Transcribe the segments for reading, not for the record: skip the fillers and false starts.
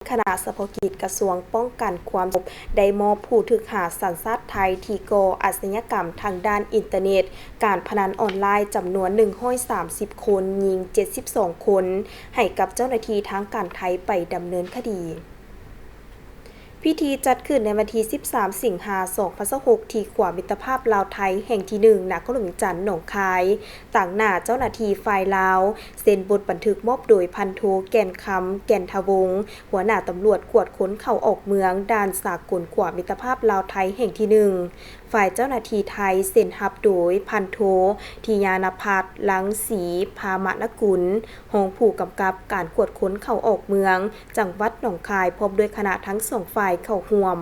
คณะเฉพาะกิจกระทรวงป้องกันความสงบได้มอบผู้ถูกหาสัญชาติไทยที่ก่ออาชญากรรมทางด้านอินเทอร์เน็ตการพนันออนไลน์จำนวน130 คนยิง72 คนให้กับเจ้าหน้าที่ทางการไทยไปดำเนินคดีพิธีจัดขึ้นในวันที่ 13 สิงหาคม 2026 ที่ขวามิตรภาพลาวไทยแห่งที่ 1 ณ ขลุงจันทน์ หนองคาย ต่างหน้าเจ้าหน้าที่ฝ่ายลาว เซ็นบทบันทึกมอบโดยพันโทแก่นคำ แก่นทวงศ์ หัวหน้าตำรวจกวดค้นเข้าออกเมืองด่านสากลขวามิตรภาพลาวไทยแห่งที่ 1 ฝ่ายเจ้าหน้าที่ไทยเซ็นรับโดยพันโททิยานภัทร ลังสีพามนกุลรองผู้กำกับการกวดค้นเข้าออกเมือง จังหวัดหนองคายพร้อมด้วยคณะทั้งสองฝ่ายเข้าร่วม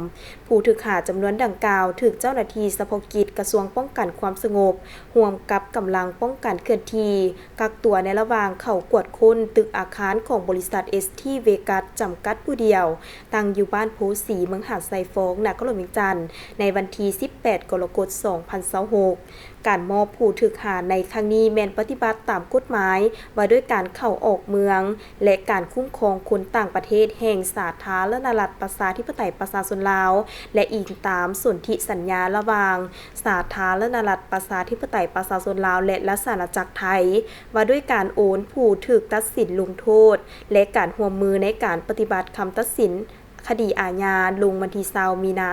ผู้ถูกหาจำนวนดังกล่าวถูกเจ้าหน้าที่เฉพาะกิจกระทรวงป้องกันความสงบร่วมกับกำลังป้องกันเคลื่อนที่กักตัวในระหว่างเข้ากวดค้นตึกอาคารของบริษัท ST Vegas จำกัดผู้เดียวตั้งอยู่บ้านโพสีเมืองหาดไซฟงนครหลวงจันทน์ในวันที่ 18 กรกฎาคม 2026 การมอบผู้ถูกหาในครั้งนี้แม่นปฏิบัติตามกฎหมายว่าด้วยการเข้าออกเมืองและการคุ้มครองคนต่างประเทศแห่งสาธารณรัฐประชาธิปไตยประชาชนลาวและอิงตามสนธิสัญญาระหว่างสาธารณรัฐประชาธิปไตยประชาชนลาวและราชอาณาจักรไทยว่าด้วยการโอนผู้ถูกตัดสินลงโทษและการร่วมมือในการปฏิบัติคำตัดสินคดีอาญาลงวันที่20 มีนา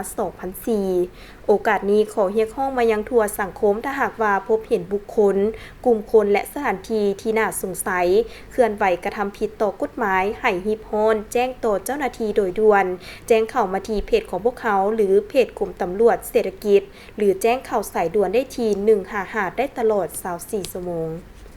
2004 โอกาสนี้ขอเรียกร้องมายังทั่วสังคมถ้าหากว่าพบเห็นบุคคลกลุ่มคนและสถานที่ที่น่าสงสัยเคลื่อนไหวกระทำผิดต่อกฎหมายให้รีบร้อนแจ้งต่อเจ้าหน้าที่โดยด่วนแจ้งเข้ามาที่เพจของพวกเขาหรือเพจกรมตำรวจเศรษฐกิจหรือแจ้งข่าวสายด่วนได้ที่155ได้ตลอด24 ชั่วโมง